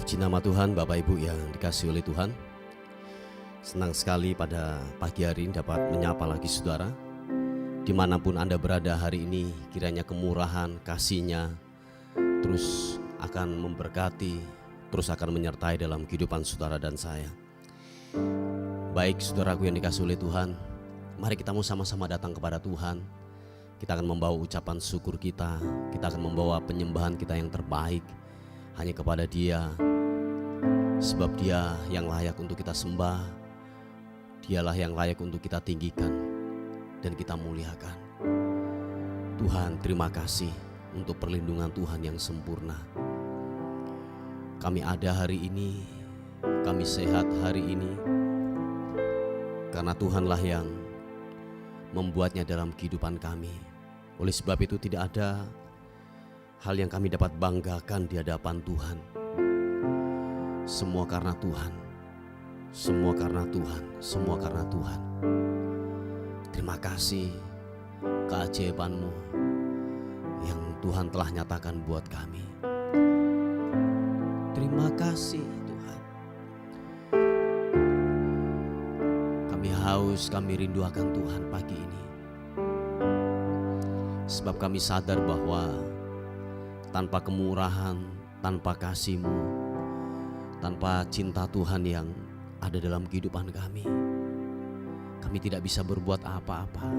Puji nama Tuhan, Bapak Ibu yang dikasihi oleh Tuhan. Senang sekali pada pagi hari ini dapat menyapa lagi saudara. Dimanapun Anda berada hari ini, kiranya kemurahan, kasih-Nya terus akan memberkati, terus akan menyertai dalam kehidupan saudara dan saya. Baik saudaraku yang dikasihi oleh Tuhan, mari kita mau sama-sama datang kepada Tuhan. Kita akan membawa ucapan syukur kita akan membawa penyembahan kita yang terbaik hanya kepada Dia, sebab Dia yang layak untuk kita sembah, Dialah yang layak untuk kita tinggikan dan kita muliakan. Tuhan, terima kasih untuk perlindungan Tuhan yang sempurna. Kami ada hari ini, kami sehat hari ini, karena Tuhanlah yang membuatnya dalam kehidupan kami. Oleh sebab itu tidak ada hal yang kami dapat banggakan di hadapan Tuhan. Semua karena Tuhan, semua karena Tuhan, semua karena Tuhan. Terima kasih keajaiban-Mu yang Tuhan telah nyatakan buat kami. Terima kasih Tuhan. Kami haus, kami rindu akan Tuhan pagi ini. Sebab kami sadar bahwa tanpa kemurahan, tanpa kasih-Mu, tanpa cinta Tuhan yang ada dalam kehidupan kami tidak bisa berbuat apa-apa.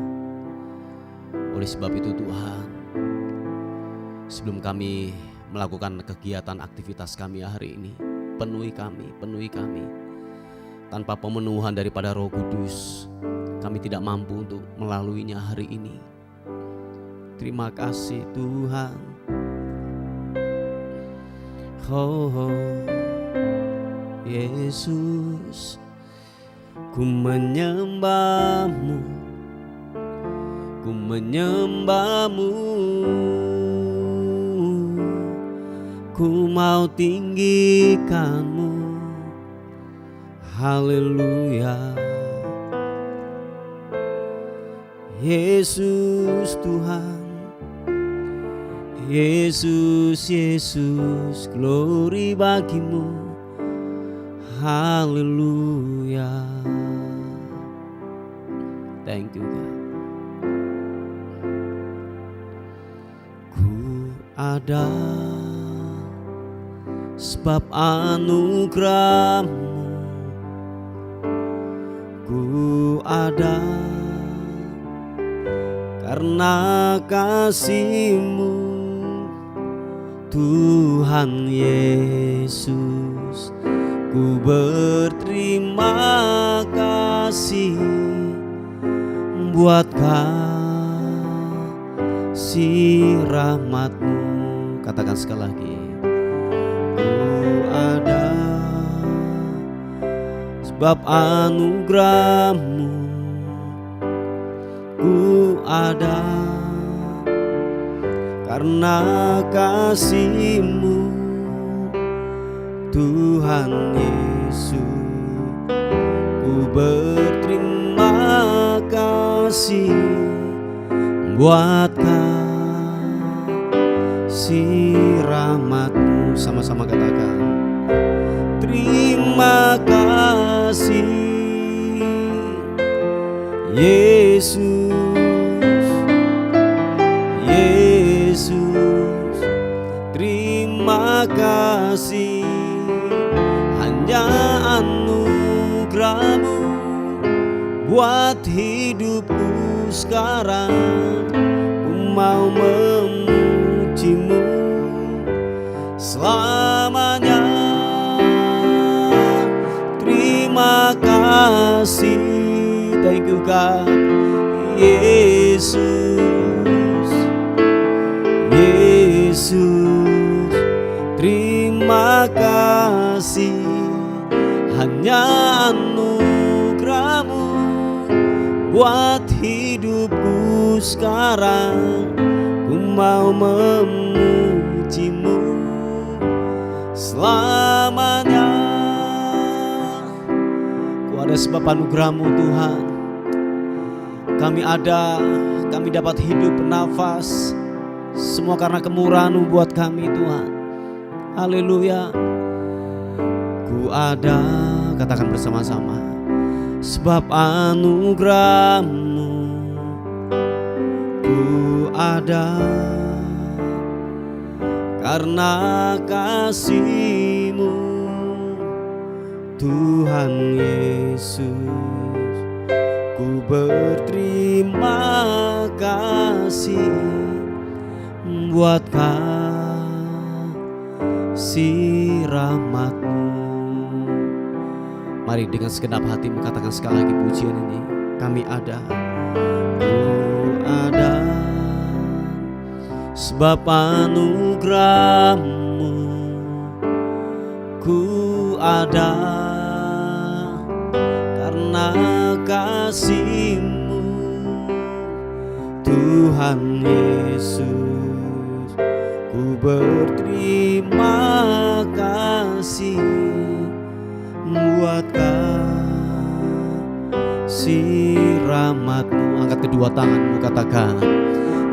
Oleh sebab itu Tuhan, sebelum kami melakukan kegiatan aktivitas kami hari ini, penuhi kami. Tanpa pemenuhan daripada Roh Kudus, kami tidak mampu untuk melaluinya hari ini. Terima kasih Tuhan. Oh Yesus, ku menyembah-Mu, ku menyembah-Mu, ku mau tinggikan-Mu. Haleluya. Yesus Tuhan, Yesus, Yesus, glory bagi-Mu. Haleluya. Thank you God. Ku ada sebab anugerah-Mu, ku ada karena kasih-Mu. Tuhan Yesus, ku berterima kasih buat kasih rahmat-Mu. Katakan sekali lagi. Ku ada sebab anugerah-Mu, ku ada karena kasih-Mu. Tuhan Yesus, ku berterima kasih buat kasih rahmat-Mu. Sama-sama katakan, terima kasih Yesus, Yesus, terima kasih. Hanya anugerah-Mu buat hidupku sekarang. Ku mau memuji-Mu selamanya. Terima kasih. Thank you God. Yesus, Yesus, terima kasih. Hanya anugerah-Mu buat hidupku sekarang. Ku mau memuji-Mu selamanya. Ku ada sebab anugerah-Mu Tuhan. Kami ada, kami dapat hidup bernafas, semua karena kemurahan-Mu buat kami Tuhan. Haleluya. Ku ada, katakan bersama-sama, sebab anugerah-Mu. Ku ada karena kasih-Mu, Tuhan Yesus. Ku berterima kasih buat kasih rahmat-Mu. Mari dengan segenap hatimu katakan sekali lagi pujian ini. Kami ada, ku ada, sebab anugerah-Mu. Ku ada karena kasih-Mu, Tuhan Yesus. Ku berterima kasih buat kasih rahmat-Mu. Angkat kedua tanganmu, katakan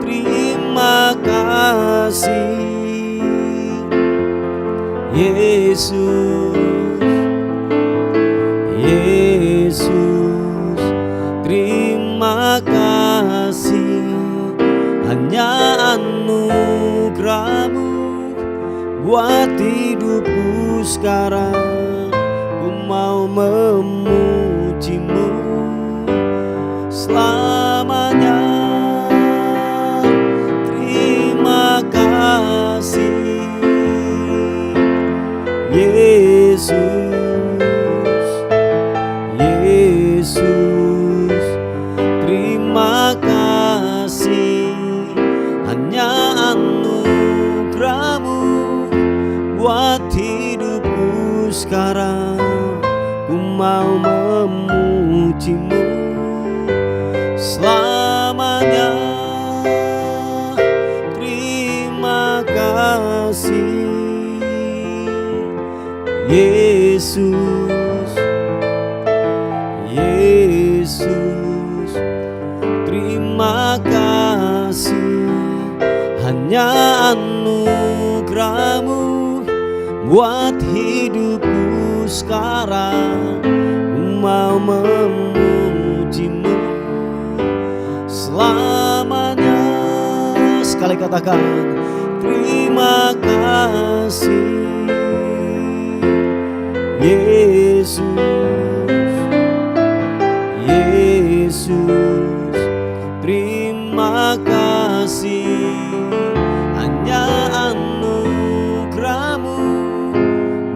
terima kasih Yesus. Yesus, terima kasih, hanya anugerah-Mu buat hidupku sekarang. Ku mau memuji-Mu selamanya. Terima kasih Yesus. Yesus, terima kasih, hanya anugerah-Mu buat hidupku sekarang. Ku mau memuji-Mu selamanya. Terima kasih Yesus. Yesus, terima kasih, hanya anugerah-Mu buat hidupku sekarang. Ku mau memuji-Mu selamanya. Sekali katakan terima kasih Yesus. Yesus, terima kasih, hanya anugerah-Mu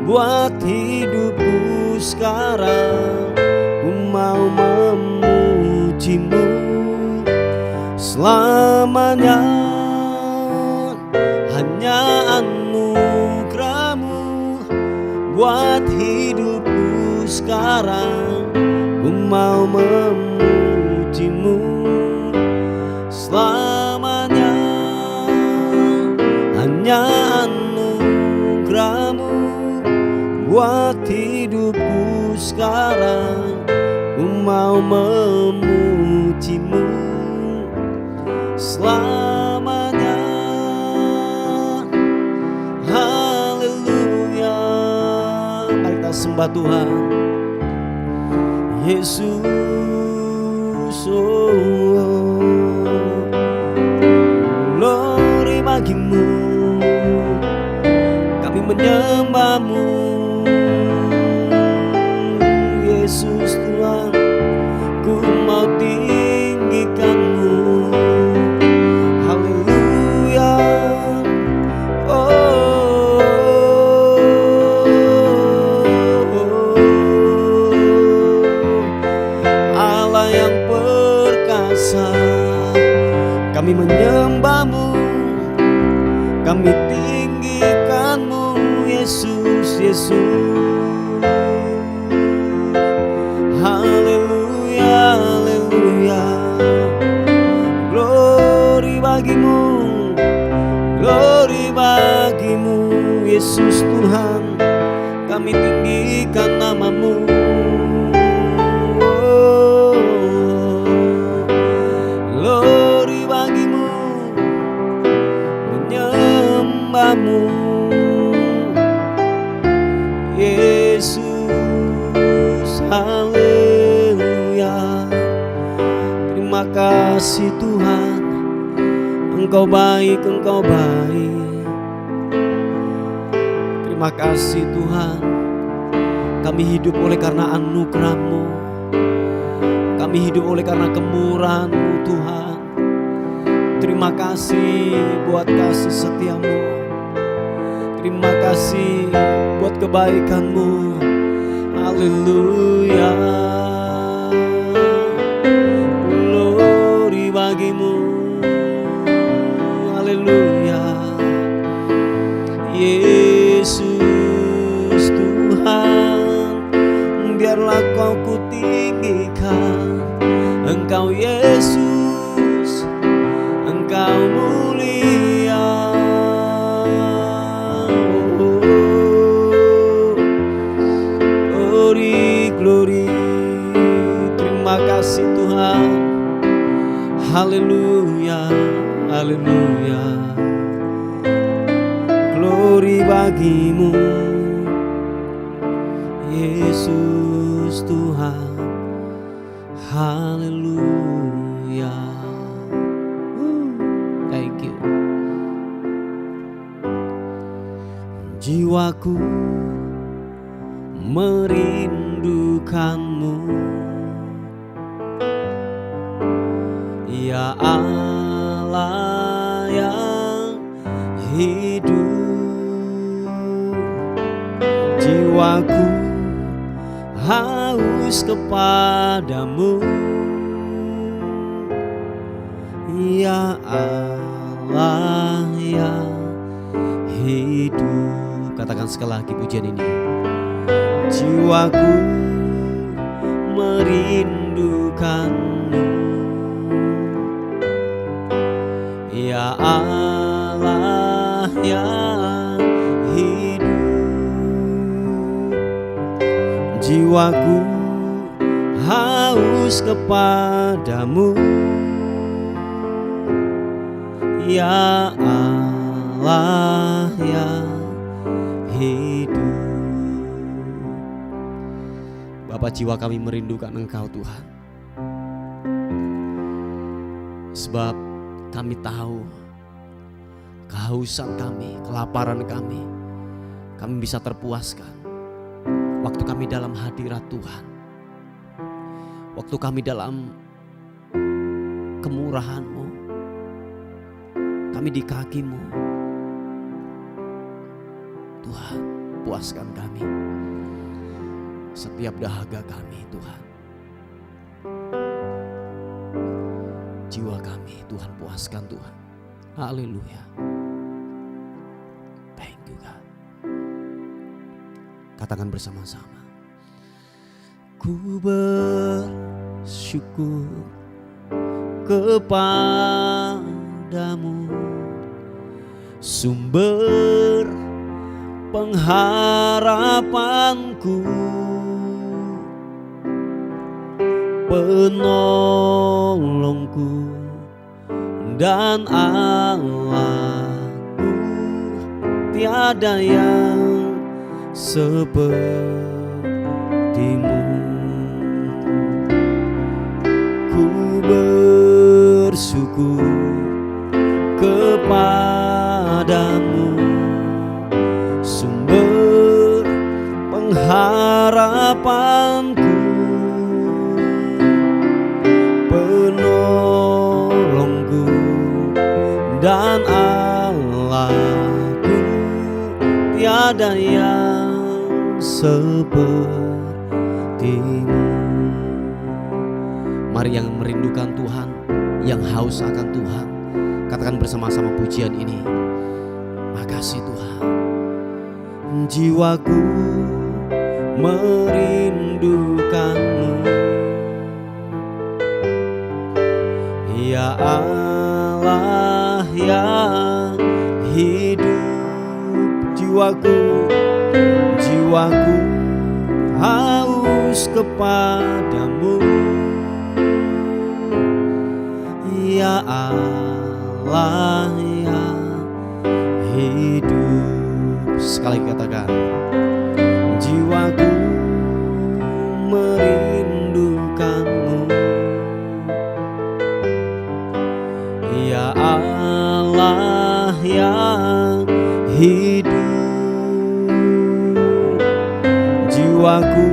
buat hidupku sekarang. Ku mau memuji-Mu selamanya. Hanya anugerah-Mu buat hidupku sekarang. Ku mau memuji-Mu selamanya. Hanya anugerah-Mu buat hidupku sekarang. Ku mau memuji-Mu selamanya. Haleluya. Mari kita sembah Tuhan Yesus. Glory bagi-Mu, kami menyembah-Mu Yesus Tuhan. Ku mau tinggikan-Mu. Haleluya. Kami menyembah-Mu, kami tinggikan-Mu Yesus. Yesus, haleluya, haleluya. Glory bagi-Mu, glory bagi-Mu Yesus Tuhan. Kami tinggikan nama-Mu. Yesus, Terima kasih Tuhan, Engkau baik, Engkau baik. Terima kasih Tuhan, kami hidup oleh karena anugerah-Mu. Kami hidup oleh karena kemurahan-Mu Tuhan. Terima kasih buat kasih setia-Mu. Terima kasih buat kebaikan-Mu. Haleluya. Glory bagimu. Haleluya. Yesus Tuhan, biarlah Kau kutinggikan. Engkau Yesus, Engkau mulia. Glory, glory. Terima kasih Tuhan. Haleluya, haleluya. Glory bagimu, Yesus Tuhan. Haleluya. Thank you. Jiwaku merindukanmu, ya Allah yang hidup. Jiwaku haus kepadamu, ya Allah yang hidup. Katakan sekali lagi pujian ini. Jiwaku merindukanmu, ya Allah yang hidup. Jiwaku haus kepadamu, ya Allah yang hidup. Bapa, jiwa kami merindukan Engkau Tuhan. Sebab kami tahu kehausan kami, kelaparan kami bisa terpuaskan waktu kami dalam hadirat Tuhan. Waktu kami dalam kemurahan-Mu, kami di kaki-Mu. Tuhan, puaskan kami setiap dahaga kami Tuhan. Jiwa kami Tuhan, puaskan Tuhan. Haleluya. Thank you God. Katakan bersama-sama. Ku bersyukur kepadamu, sumber pengharapanku, penolongku dan Allahku. Tiada yang sepertimu. Ku bersyukur kepadamu, sumber pengharapanku, penolongku dan Allahku. Tiada yang sepertimu. Mari yang merindukan Tuhan, yang haus akan Tuhan, katakan bersama-sama pujian ini. Makasih Tuhan. Jiwaku merindukanmu, ya Allah yang hidup. Jiwaku haus kepadamu, ya Allah yang hidup. Sekali katakan, jiwaku merindukanmu, hidup. Jiwaku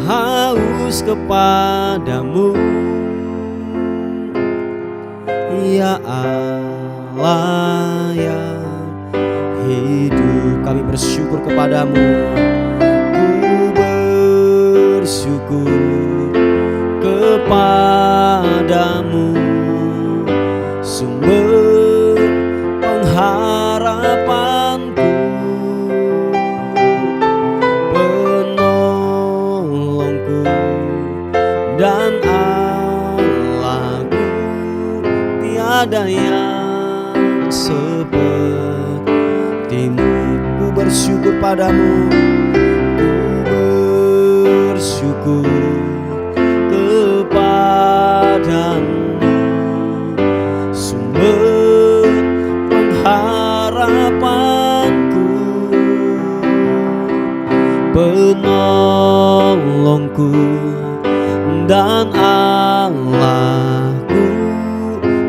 haus kepadamu, ya Allah yang hidup. Kami bersyukur kepadamu, ku bersyukur kepadamu, sumber pengharapanku, penolongku dan Allahku. Tiada yang sepertimu. Ku bersyukur padamu, ku bersyukur kepadamu, sumber pengharapanku, penolongku dan Allahku.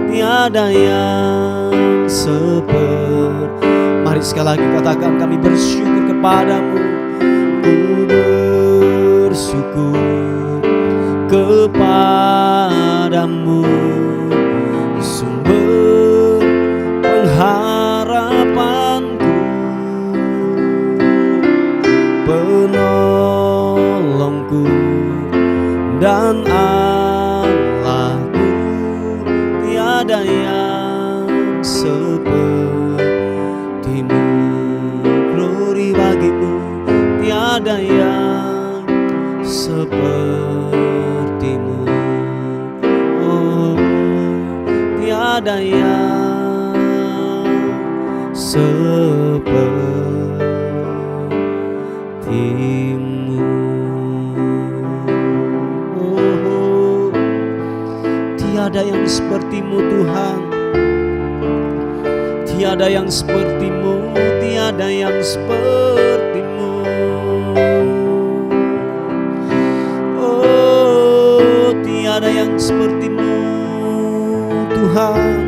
Tiada yang seperti. Mari sekali lagi katakan, kami bersyukur kepadamu, ku bersyukur kepadamu, sumber pengharapanku, penolongku dan Allahku. Tiada yang sepertimu. Glory bagimu, tiada yang sepertimu. Oh, tiada yang sepertimu. Oh, tiada yang sepertimu Tuhan. Tiada yang sepertimu, tiada yang sepertimu. Oh, tiada yang sepertimu Tuhan.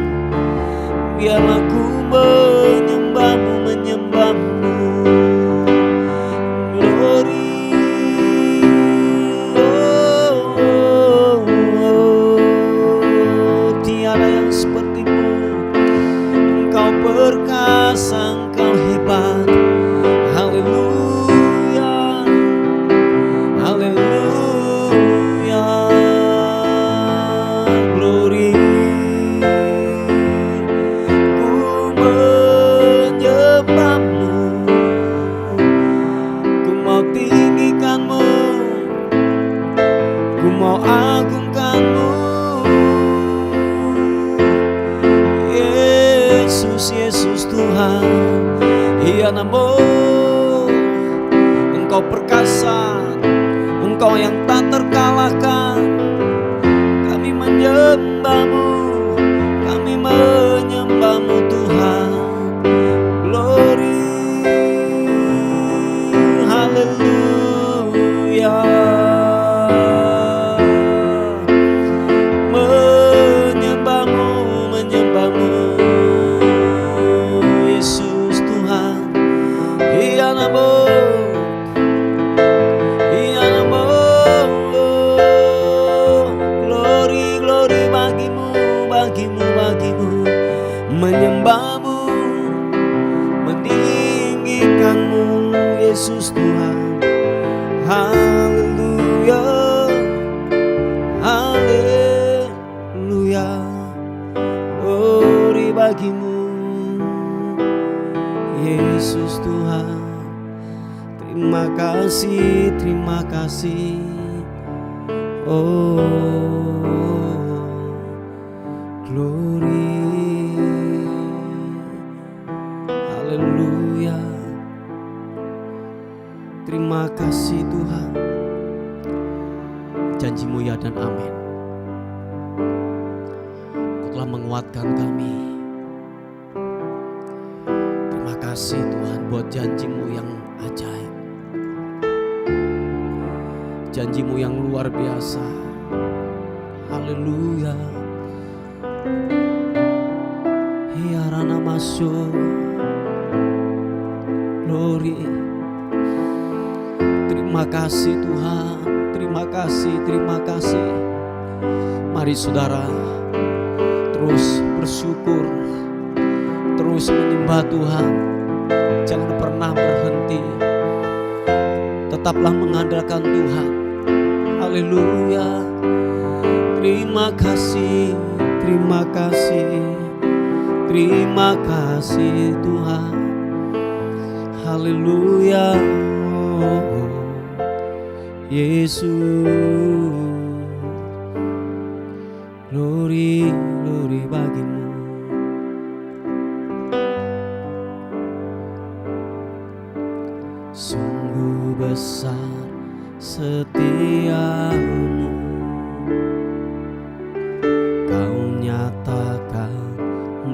Biarlah ku menyembahmu, menyembahmu. Glory. Tiada yang sepertimu. Engkau perkasa, Engkau hebat. Haleluya, haleluya. Glory. Ku menyembahmu, ku mau tinggikanmu, ku mau agungkanmu. Yesus, Yesus Tuhan, iya namo. Engkau perkasa, Engkau yang tak terkalahkan. Kami menyembahmu, kami menyembahmu Tuhan. Glory, haleluya. Menyembahmu, menyembahmu. Yesus Tuhan, iya namo, iya namo. Glory, glory bagimu, bagimu, bagimu. Menyembahmu, meninggikanmu Yesus Tuhan. Haleluya, haleluya. Glory bagimu Yesus Tuhan. Terima kasih, terima kasih. Oh, glory, haleluya. Terima kasih Tuhan. Janji-Mu ya dan amin. Kau telah menguatkan kami. Terima kasih Tuhan buat janji-Mu yang ajaib, janji-Mu yang luar biasa. Haleluya. Hiarana masuk. Glory. Terima kasih Tuhan, terima kasih, terima kasih. Mari saudara terus bersyukur, terus menyembah Tuhan. Jangan pernah berhenti, tetaplah mengandalkan Tuhan. Haleluya. Terima kasih, terima kasih, terima kasih Tuhan. Haleluya. Oh, Yesus. Glory, glory bagimu. Sungguh besar setiamu, Kau nyatakan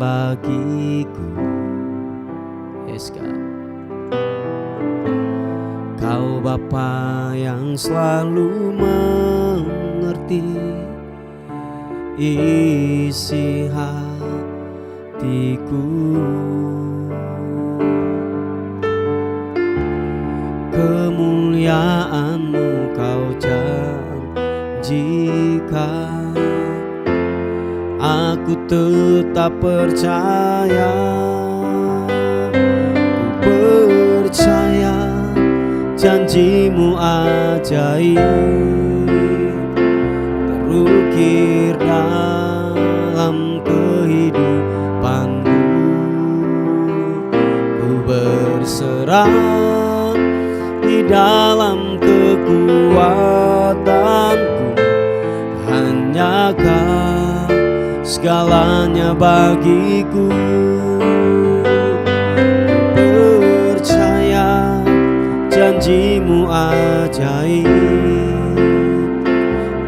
bagiku. Yes, God. Kau Bapa yang selalu mengerti isi hatiku. Kemuliaan-Mu Kau janjikan, aku tetap percaya. Ku percaya janji-Mu ajaib terukir dalam kehidupanku. Ku berserah di dalam kekuatanku, hanya Kau segalanya bagiku. Ku percaya janji-Mu ajaib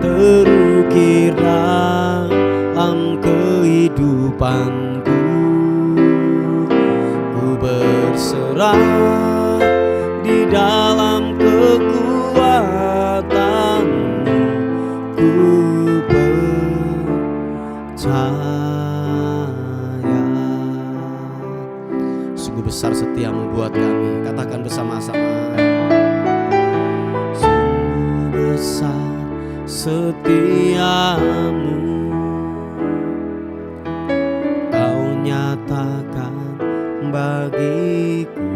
terukir dalam kehidupanku. Ku berserah di dalam kekuatan-Mu, ku percaya. Sungguh besar setia-Mu buat kami. Katakan bersama-sama. Sungguh besar setia-Mu, Kau nyatakan bagiku.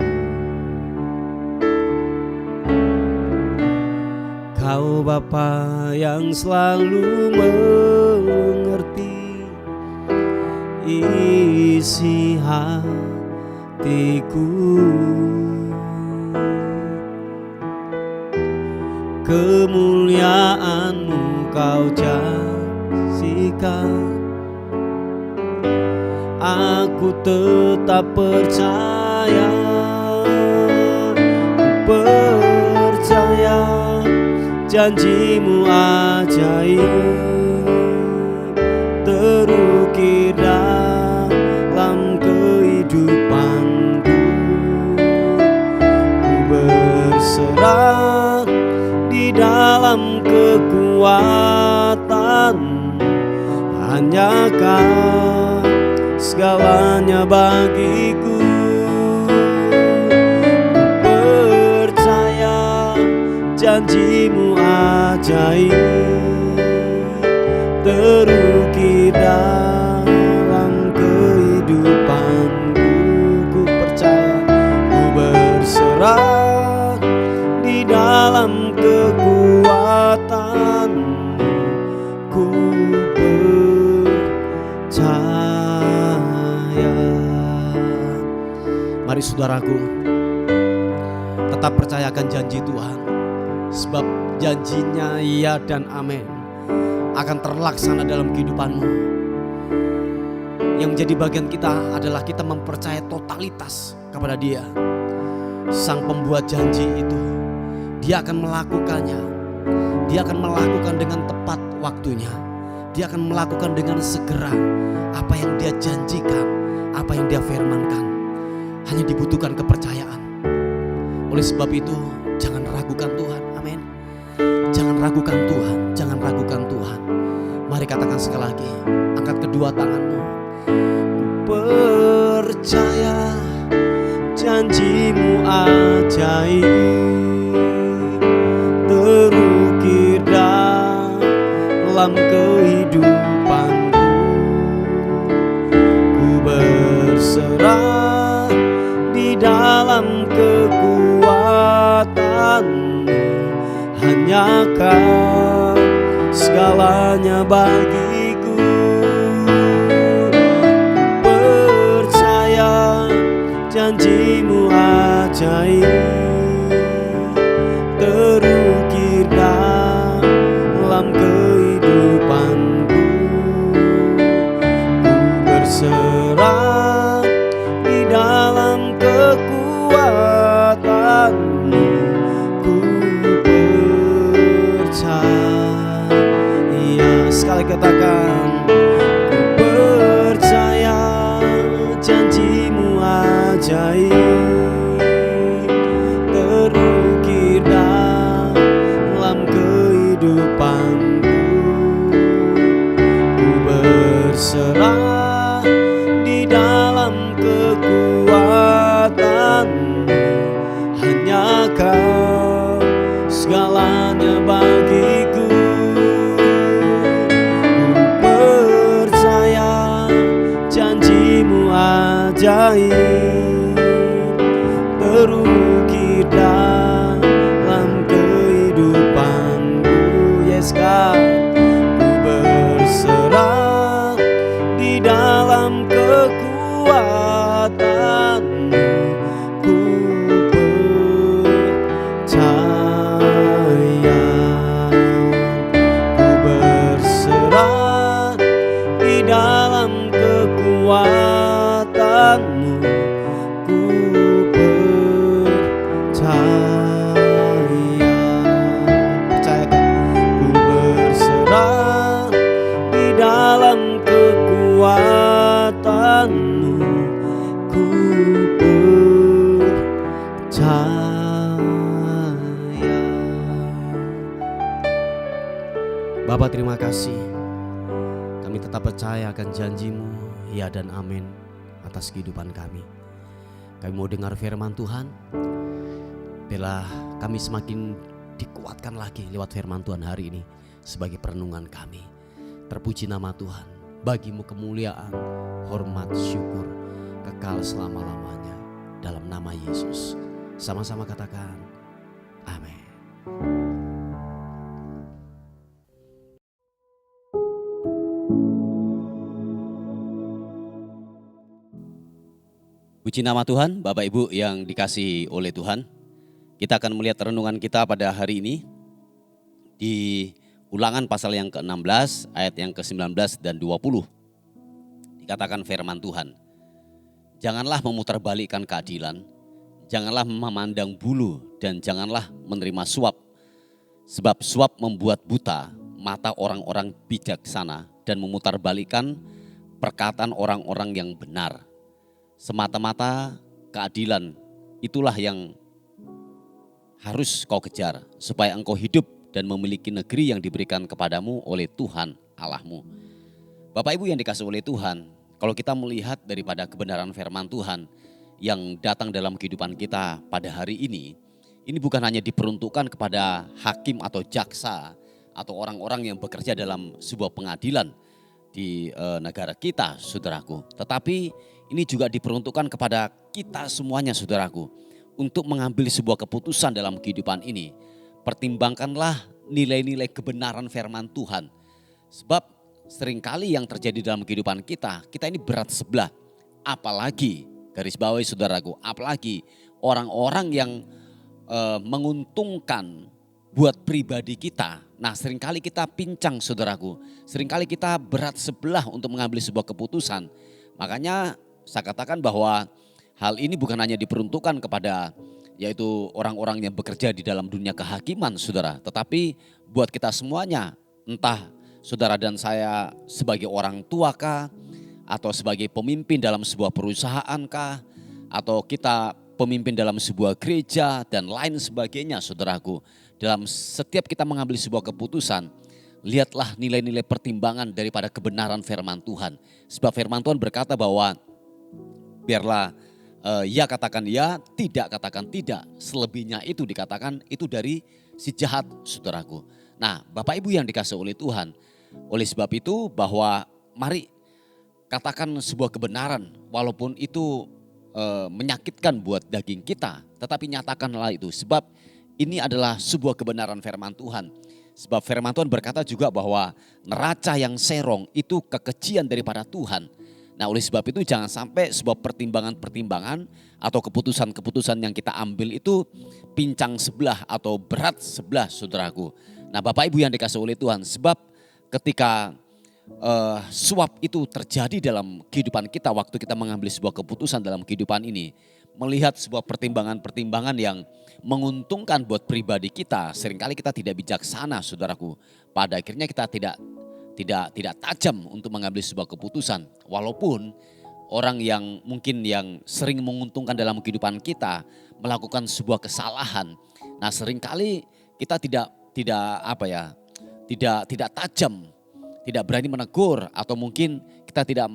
Kau Bapa yang selalu mengerti isi hatiku. Kemuliaan-Mu Kau janjikan, aku tetap percaya. Ku percaya janji-Mu ajaib terukir dalam kehidupanku. Ku berserah di dalam kekuatan, hanya Kau segalanya bagiku. Ku percaya janji-Mu ajaib terukir dalam kehidupanku. Ku percaya, ku berserah di dalam kekuatan, ku percaya. Mari saudaraku, tetap percayakan janji Tuhan, sebab janjinya iya dan amin akan terlaksana dalam kehidupanmu. Yang menjadi bagian kita adalah kita mempercayai totalitas kepada Dia. Sang pembuat janji itu, Dia akan melakukannya. Dia akan melakukan dengan tepat waktunya. Dia akan melakukan dengan segera apa yang Dia janjikan, apa yang Dia firmankan. Hanya dibutuhkan kepercayaan. Oleh sebab itu, jangan ragukan Tuhan. Amin. Jangan ragukan Tuhan, jangan ragukan Tuhan. Mari katakan sekali lagi, angkat kedua tanganmu. Percaya janjimu ajaib terukir dalam kehidupanku. Ku berserah di dalam kekuatanmu, hanya Kau segalanya bagiku. Ku percaya janjimu ajaib terukir dalam kehidupanku. Ku berserah di dalam kekuatanmu. Ku percaya, sekali katakan, ku percaya janjimu ajaib terukir dalam kehidupanku. Ku berserah di dalam kekuatanmu, hanya Kau segalanya bagiku. Ku percaya janjimu ajaib terukir dalam kehidupanku. Yes God, ku berserah di dalam kekuatanmu. Ku percaya, ku berserah di dalam kekuatanmu. Ku percaya, percayakan, ku berserah di dalam kekuatanmu. Ku percaya. Bapa, terima kasih. Kami tetap percaya akan janjimu, ya dan amin, atas kehidupan kami. Kami mau dengar firman Tuhan. Biarlah kami semakin dikuatkan lagi lewat firman Tuhan hari ini sebagai perenungan kami. Terpuji nama Tuhan. Bagimu kemuliaan, hormat, syukur kekal selama-lamanya. Dalam nama Yesus. Sama-sama katakan amin. Puji nama Tuhan, Bapak Ibu yang dikasihi oleh Tuhan. Kita akan melihat renungan kita pada hari ini di Ulangan pasal yang ke-16 ayat yang ke-19 dan 20. Dikatakan firman Tuhan, janganlah memutarbalikkan keadilan, janganlah memandang bulu, dan janganlah menerima suap. Sebab suap membuat buta mata orang-orang bijaksana dan memutarbalikkan perkataan orang-orang yang benar. Semata-mata keadilan itulah yang harus kau kejar, supaya engkau hidup dan memiliki negeri yang diberikan kepadamu oleh Tuhan Allahmu. Bapak Ibu yang dikasihi oleh Tuhan, kalau kita melihat daripada kebenaran firman Tuhan yang datang dalam kehidupan kita pada hari ini bukan hanya diperuntukkan kepada hakim atau jaksa atau orang-orang yang bekerja dalam sebuah pengadilan di negara kita, saudaraku. Tetapi ini juga diperuntukkan kepada kita semuanya, saudaraku, untuk mengambil sebuah keputusan dalam kehidupan ini. Pertimbangkanlah nilai-nilai kebenaran firman Tuhan. Sebab seringkali yang terjadi dalam kehidupan kita ini berat sebelah. Apalagi, garis bawahi saudaraku, apalagi orang-orang yang menguntungkan buat pribadi kita. Nah, seringkali kita pincang, saudaraku. Seringkali kita berat sebelah untuk mengambil sebuah keputusan. Makanya saya katakan bahwa hal ini bukan hanya diperuntukkan kepada yaitu orang-orang yang bekerja di dalam dunia kehakiman, saudara. Tetapi buat kita semuanya, entah saudara dan saya sebagai orang tua kah, atau sebagai pemimpin dalam sebuah perusahaan kah, atau kita pemimpin dalam sebuah gereja dan lain sebagainya, saudaraku. Dalam setiap kita mengambil sebuah keputusan, lihatlah nilai-nilai pertimbangan daripada kebenaran firman Tuhan. Sebab firman Tuhan berkata bahwa biarlah Ya katakan ya, tidak katakan tidak. Selebihnya itu dikatakan itu dari si jahat, saudaraku. Nah, Bapak Ibu yang dikasihi oleh Tuhan, oleh sebab itu bahwa mari katakan sebuah kebenaran walaupun itu menyakitkan buat daging kita, tetapi nyatakanlah itu sebab ini adalah sebuah kebenaran firman Tuhan. Sebab firman Tuhan berkata juga bahwa neraca yang serong itu kekejian daripada Tuhan. Nah, oleh sebab itu jangan sampai sebuah pertimbangan-pertimbangan atau keputusan-keputusan yang kita ambil itu pincang sebelah atau berat sebelah, saudaraku. Nah, Bapak Ibu yang dikasihi oleh Tuhan, sebab ketika suap itu terjadi dalam kehidupan kita waktu kita mengambil sebuah keputusan dalam kehidupan ini, melihat sebuah pertimbangan-pertimbangan yang menguntungkan buat pribadi kita, seringkali kita tidak bijaksana, saudaraku. Pada akhirnya kita tidak tajam untuk mengambil sebuah keputusan. Walaupun orang yang mungkin yang sering menguntungkan dalam kehidupan kita melakukan sebuah kesalahan. Nah, seringkali kita tidak tajam, tidak berani menegur, atau mungkin kita tidak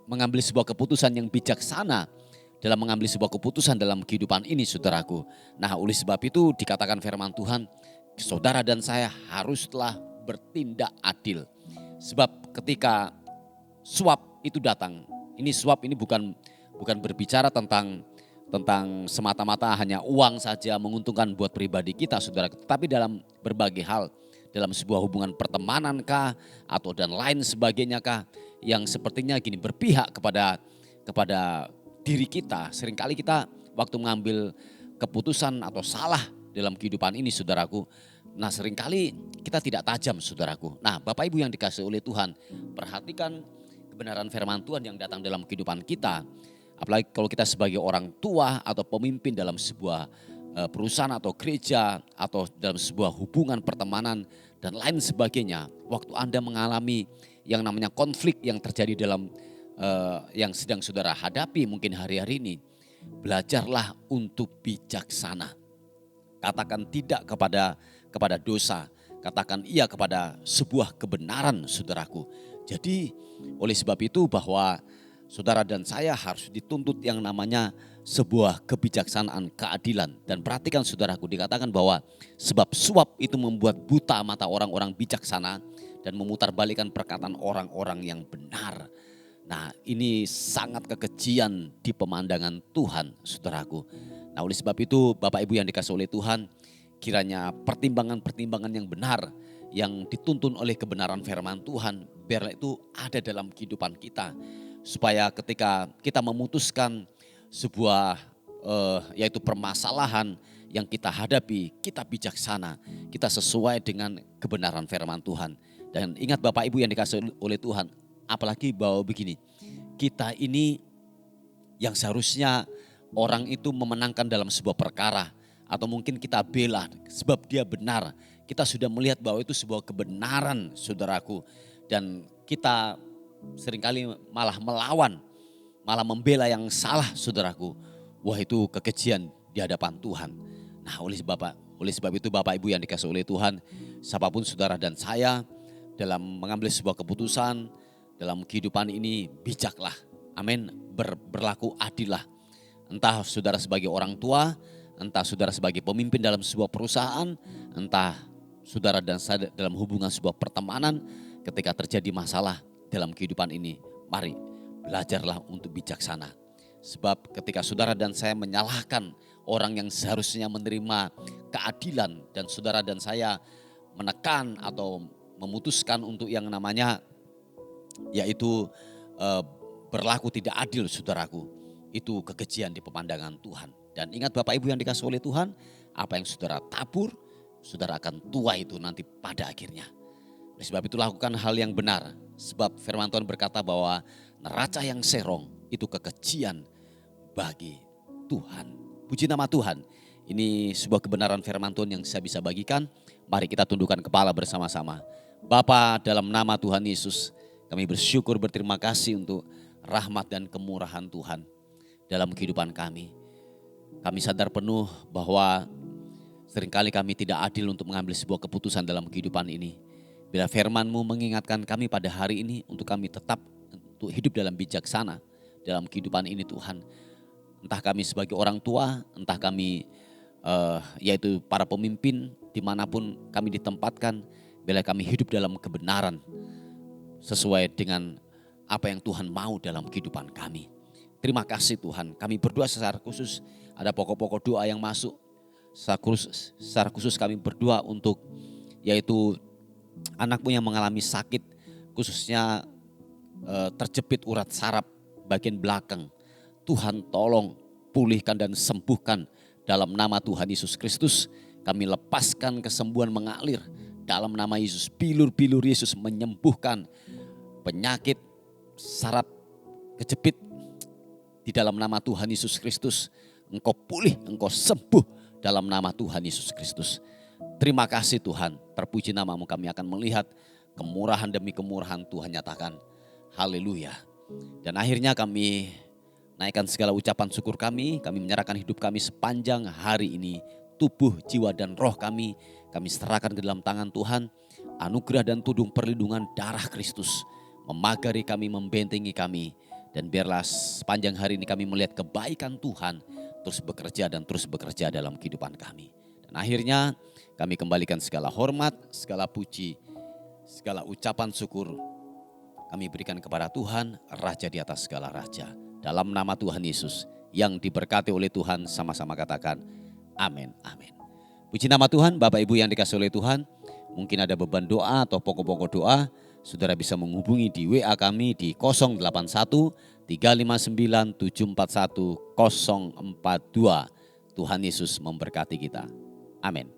mengambil sebuah keputusan yang bijaksana dalam mengambil sebuah keputusan dalam kehidupan ini, saudaraku. Nah, oleh sebab itu dikatakan firman Tuhan, saudara dan saya haruslah bertindak adil. Sebab ketika suap itu datang, ini suap ini bukan berbicara tentang semata-mata hanya uang saja menguntungkan buat pribadi kita, saudara, tetapi dalam berbagai hal, dalam sebuah hubungan pertemanan kah atau dan lain sebagainya kah, yang sepertinya gini berpihak kepada diri kita. Seringkali kita waktu mengambil keputusan atau salah dalam kehidupan ini, saudaraku, nah seringkali kita tidak tajam, saudaraku. Nah, Bapak Ibu yang dikasihi oleh Tuhan, perhatikan kebenaran firman Tuhan yang datang dalam kehidupan kita. Apalagi kalau kita sebagai orang tua atau pemimpin dalam sebuah perusahaan atau gereja atau dalam sebuah hubungan pertemanan dan lain sebagainya. Waktu Anda mengalami yang namanya konflik yang terjadi dalam yang sedang saudara hadapi mungkin hari-hari ini, belajarlah untuk bijaksana. Katakan tidak kepada dosa, katakan iya kepada sebuah kebenaran, saudaraku. Jadi oleh sebab itu bahwa saudara dan saya harus dituntut yang namanya sebuah kebijaksanaan, keadilan. Dan perhatikan saudaraku, dikatakan bahwa sebab suap itu membuat buta mata orang-orang bijaksana dan memutarbalikkan perkataan orang-orang yang benar. Nah, ini sangat kekejian di pemandangan Tuhan, saudaraku. Nah, oleh sebab itu Bapak Ibu yang dikasihi oleh Tuhan, kiranya pertimbangan-pertimbangan yang benar yang dituntun oleh kebenaran firman Tuhan, biarlah itu ada dalam kehidupan kita. Supaya ketika kita memutuskan sebuah yaitu permasalahan yang kita hadapi, kita bijaksana, kita sesuai dengan kebenaran firman Tuhan. Dan ingat Bapak Ibu yang dikasihi oleh Tuhan, apalagi bahwa begini, kita ini yang seharusnya orang itu memenangkan dalam sebuah perkara, atau mungkin kita bela sebab dia benar, kita sudah melihat bahwa itu sebuah kebenaran, saudaraku, dan kita seringkali malah melawan, malah membela yang salah, saudaraku. Wah, itu kekejian di hadapan Tuhan. Nah, oleh sebab itu Bapak Ibu yang dikasihi oleh Tuhan, siapapun saudara dan saya dalam mengambil sebuah keputusan dalam kehidupan ini, bijaklah, amin, berlaku adillah. Entah saudara sebagai orang tua, entah saudara sebagai pemimpin dalam sebuah perusahaan, entah saudara dan saya dalam hubungan sebuah pertemanan, ketika terjadi masalah dalam kehidupan ini, mari belajarlah untuk bijaksana. Sebab ketika saudara dan saya menyalahkan orang yang seharusnya menerima keadilan, dan saudara dan saya menekan atau memutuskan untuk yang namanya yaitu berlaku tidak adil, saudaraku, itu kekejian di pemandangan Tuhan. Dan ingat Bapak Ibu yang dikasihi oleh Tuhan, apa yang saudara tabur, saudara akan tuai itu nanti pada akhirnya. Oleh sebab itu lakukan hal yang benar. Sebab firman Tuhan berkata bahwa neraca yang serong itu kekejian bagi Tuhan. Puji nama Tuhan. Ini sebuah kebenaran firman Tuhan yang saya bisa bagikan. Mari kita tundukkan kepala bersama-sama. Bapa, dalam nama Tuhan Yesus, kami bersyukur, berterima kasih untuk rahmat dan kemurahan Tuhan dalam kehidupan kami. Kami sadar penuh bahwa seringkali kami tidak adil untuk mengambil sebuah keputusan dalam kehidupan ini. Bila firman-Mu mengingatkan kami pada hari ini untuk kami tetap untuk hidup dalam bijaksana dalam kehidupan ini, Tuhan. Entah kami sebagai orang tua, entah kami yaitu para pemimpin dimanapun kami ditempatkan, biarlah kami hidup dalam kebenaran sesuai dengan apa yang Tuhan mau dalam kehidupan kami. Terima kasih Tuhan, kami berdoa secara khusus, ada pokok-pokok doa yang masuk. Secara khusus kami berdoa untuk yaitu anakmu yang mengalami sakit, khususnya terjepit urat saraf bagian belakang. Tuhan tolong pulihkan dan sembuhkan dalam nama Tuhan Yesus Kristus. Kami lepaskan kesembuhan mengalir dalam nama Yesus. Bilur-bilur Yesus menyembuhkan penyakit saraf kejepit di dalam nama Tuhan Yesus Kristus. Engkau pulih, engkau sembuh dalam nama Tuhan Yesus Kristus. Terima kasih Tuhan, terpuji namamu, kami akan melihat kemurahan demi kemurahan Tuhan nyatakan. Haleluya. Dan akhirnya kami naikkan segala ucapan syukur kami menyerahkan hidup kami sepanjang hari ini. Tubuh, jiwa dan roh kami serahkan ke dalam tangan Tuhan. Anugerah dan tudung perlindungan darah Kristus memagari kami, membentengi kami. Dan biarlah sepanjang hari ini kami melihat kebaikan Tuhan terus bekerja dalam kehidupan kami. Dan akhirnya kami kembalikan segala hormat, segala puji, segala ucapan syukur kami berikan kepada Tuhan, Raja di atas segala raja. Dalam nama Tuhan Yesus yang diberkati oleh Tuhan, sama-sama katakan amin, amin. Puji nama Tuhan, Bapak Ibu yang dikasihi oleh Tuhan. Mungkin ada beban doa atau pokok-pokok doa, saudara bisa menghubungi di WA kami di 081 359 741 042. Tuhan Yesus memberkati kita. Amin.